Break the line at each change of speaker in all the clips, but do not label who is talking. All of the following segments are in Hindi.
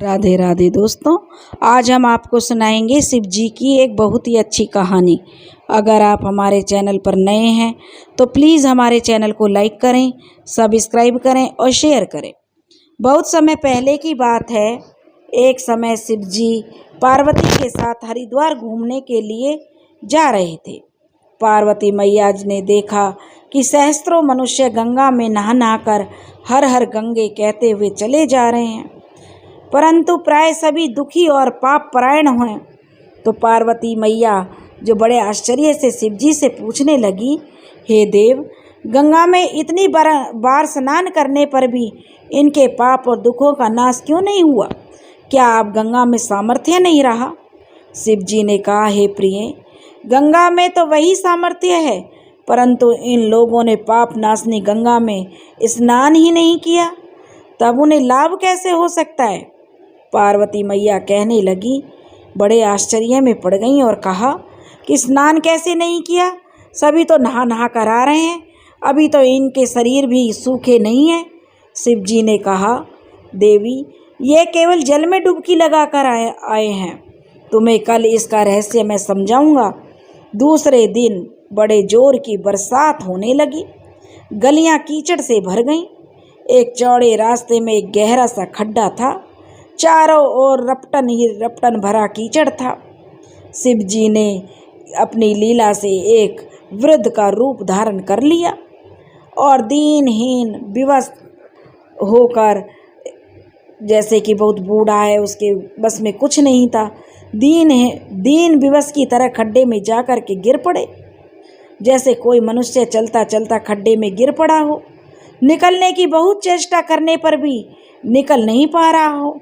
राधे राधे दोस्तों, आज हम आपको सुनाएंगे शिव जी की एक बहुत ही अच्छी कहानी। अगर आप हमारे चैनल पर नए हैं तो प्लीज़ हमारे चैनल को लाइक करें, सब्सक्राइब करें और शेयर करें। बहुत समय पहले की बात है। एक समय शिव जी पार्वती के साथ हरिद्वार घूमने के लिए जा रहे थे। पार्वती मैया ने देखा कि सहस्त्रों मनुष्य गंगा में नहा नहा कर हर हर गंगे कहते हुए चले जा रहे हैं, परंतु प्राय सभी दुखी और पाप परायण हुए। तो पार्वती मैया जो बड़े आश्चर्य से शिव जी से पूछने लगी, हे देव, गंगा में इतनी बार स्नान करने पर भी इनके पाप और दुखों का नाश क्यों नहीं हुआ? क्या आप गंगा में सामर्थ्य नहीं रहा? शिव जी ने कहा, हे प्रिय, गंगा में तो वही सामर्थ्य है, परंतु इन लोगों ने पाप नाशनी गंगा में स्नान ही नहीं किया, तब उन्हें लाभ कैसे हो सकता है? पार्वती मैया कहने लगी, बड़े आश्चर्य में पड़ गईं और कहा कि स्नान कैसे नहीं किया? सभी तो नहा नहा कर आ रहे हैं, अभी तो इनके शरीर भी सूखे नहीं हैं। शिव जी ने कहा, देवी, ये केवल जल में डुबकी लगा कर आए हैं, तुम्हें कल इसका रहस्य मैं समझाऊंगा। दूसरे दिन बड़े जोर की बरसात होने लगी, गलियां कीचड़ से भर गईं। एक चौड़े रास्ते में एक गहरा सा खड्डा था, चारों ओर रपटन ही रपटन भरा कीचड़ था। शिव जी ने अपनी लीला से एक वृद्ध का रूप धारण कर लिया और दीनहीन विवश होकर, जैसे कि बहुत बूढ़ा है, उसके बस में कुछ नहीं था, दीन विवश की तरह खड्डे में जाकर के गिर पड़े। जैसे कोई मनुष्य चलता चलता खड्डे में गिर पड़ा हो, निकलने की बहुत चेष्टा करने पर भी निकल नहीं पा रहा हो।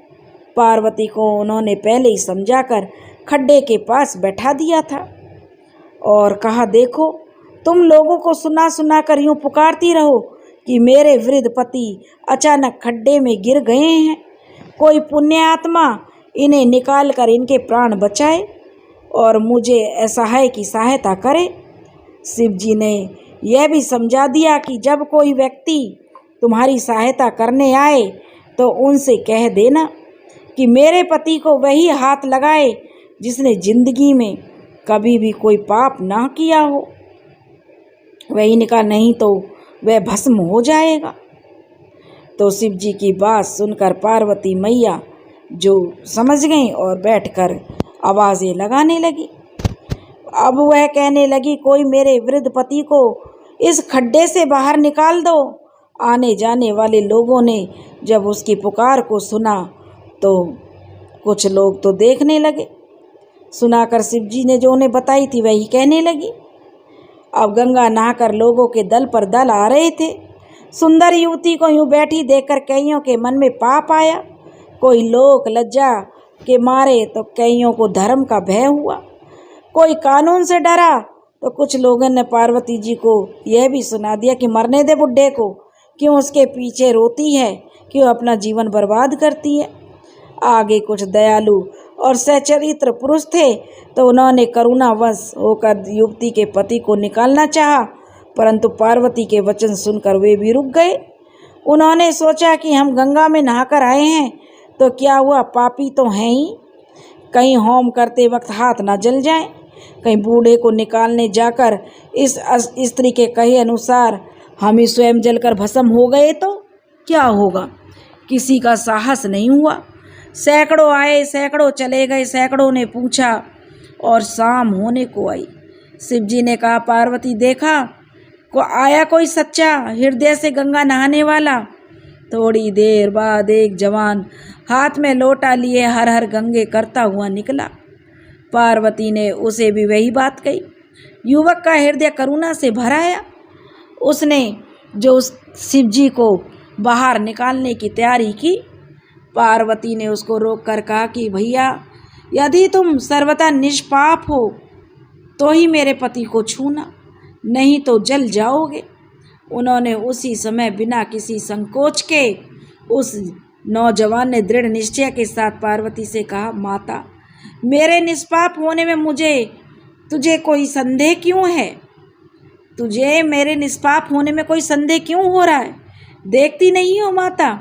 पार्वती को उन्होंने पहले ही समझाकर खड्डे के पास बैठा दिया था और कहा, देखो, तुम लोगों को सुना सुना कर यूँ पुकारती रहो कि मेरे वृद्ध पति अचानक खड्डे में गिर गए हैं, कोई पुण्य आत्मा इन्हें निकाल कर इनके प्राण बचाए और मुझे असहाय की सहायता करे। शिव जी ने यह भी समझा दिया कि जब कोई व्यक्ति तुम्हारी सहायता करने आए तो उनसे कह देना कि मेरे पति को वही हाथ लगाए जिसने जिंदगी में कभी भी कोई पाप ना किया हो, वही निकाल, नहीं तो वह भस्म हो जाएगा। तो शिव जी की बात सुनकर पार्वती मैया जो समझ गईं और बैठकर आवाज़ें लगाने लगी। अब वह कहने लगी, कोई मेरे वृद्ध पति को इस खड्डे से बाहर निकाल दो। आने जाने वाले लोगों ने जब उसकी पुकार को सुना तो कुछ लोग तो देखने लगे। सुनाकर शिव जी ने जो उन्हें बताई थी वही कहने लगी। अब गंगा नहाकर लोगों के दल पर दल आ रहे थे। सुंदर युवती को यूं बैठी देखकर कईयों के मन में पाप आया, कोई लोक लज्जा के मारे तो कईयों को धर्म का भय हुआ, कोई कानून से डरा तो कुछ लोगों ने पार्वती जी को यह भी सुना दिया कि मरने दे बुड्ढे को, क्यों उसके पीछे रोती है, क्यों अपना जीवन बर्बाद करती है। आगे कुछ दयालु और सच्चरित्र पुरुष थे तो उन्होंने करुणावश होकर युवती के पति को निकालना चाहा, परंतु पार्वती के वचन सुनकर वे भी रुक गए। उन्होंने सोचा कि हम गंगा में नहाकर आए हैं तो क्या हुआ, पापी तो हैं ही, कहीं होम करते वक्त हाथ ना जल जाए, कहीं बूढ़े को निकालने जाकर इस स्त्री के कहे अनुसार हम ही स्वयं जलकर भस्म हो गए तो क्या होगा। किसी का साहस नहीं हुआ। सैकड़ों आए, सैकड़ों चले गए, सैकड़ों ने पूछा और शाम होने को आई। शिव जी ने कहा, पार्वती, देखा को आया कोई सच्चा हृदय से गंगा नहाने वाला? थोड़ी देर बाद एक जवान हाथ में लोटा लिए हर हर गंगे करता हुआ निकला। पार्वती ने उसे भी वही बात कही। युवक का हृदय करुणा से भर आया। उसने जो उस शिव जी को बाहर निकालने की तैयारी की, पार्वती ने उसको रोक कर कहा कि भैया, यदि तुम सर्वथा निष्पाप हो तो ही मेरे पति को छूना, नहीं तो जल जाओगे। उन्होंने उसी समय बिना किसी संकोच के उस नौजवान ने दृढ़ निश्चय के साथ पार्वती से कहा, माता, मेरे निष्पाप होने में तुझे कोई संदेह क्यों है? तुझे मेरे निष्पाप होने में कोई संदेह क्यों हो रहा है? देखती नहीं हो माता,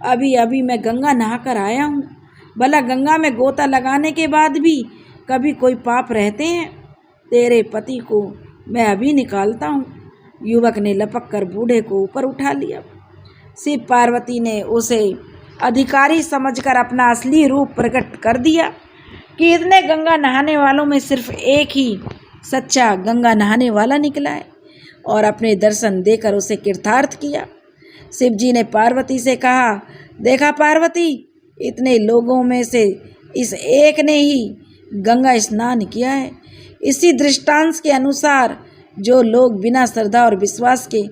अभी अभी मैं गंगा नहाकर आया हूँ, भला गंगा में गोता लगाने के बाद भी कभी कोई पाप रहते हैं? तेरे पति को मैं अभी निकालता हूँ। युवक ने लपक कर बूढ़े को ऊपर उठा लिया। शिव पार्वती ने उसे अधिकारी समझकर अपना असली रूप प्रकट कर दिया कि इतने गंगा नहाने वालों में सिर्फ एक ही सच्चा गंगा नहाने वाला निकला है, और अपने दर्शन देकर उसे कृतार्थ किया। शिव जी ने पार्वती से कहा, देखा पार्वती, इतने लोगों में से इस एक ने ही गंगा स्नान किया है। इसी दृष्टांत के अनुसार जो लोग बिना श्रद्धा और विश्वास के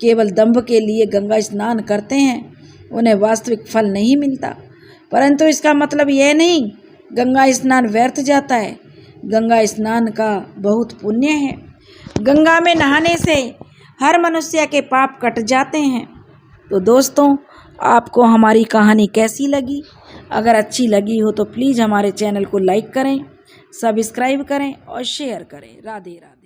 केवल दंभ के लिए गंगा स्नान करते हैं उन्हें वास्तविक फल नहीं मिलता। परंतु इसका मतलब यह नहीं गंगा स्नान व्यर्थ जाता है। गंगा स्नान का बहुत पुण्य है। गंगा में नहाने से हर मनुष्य के पाप कट जाते हैं। तो दोस्तों, आपको हमारी कहानी कैसी लगी? अगर अच्छी लगी हो तो प्लीज़ हमारे चैनल को लाइक करें, सब्सक्राइब करें और शेयर करें। राधे राधे।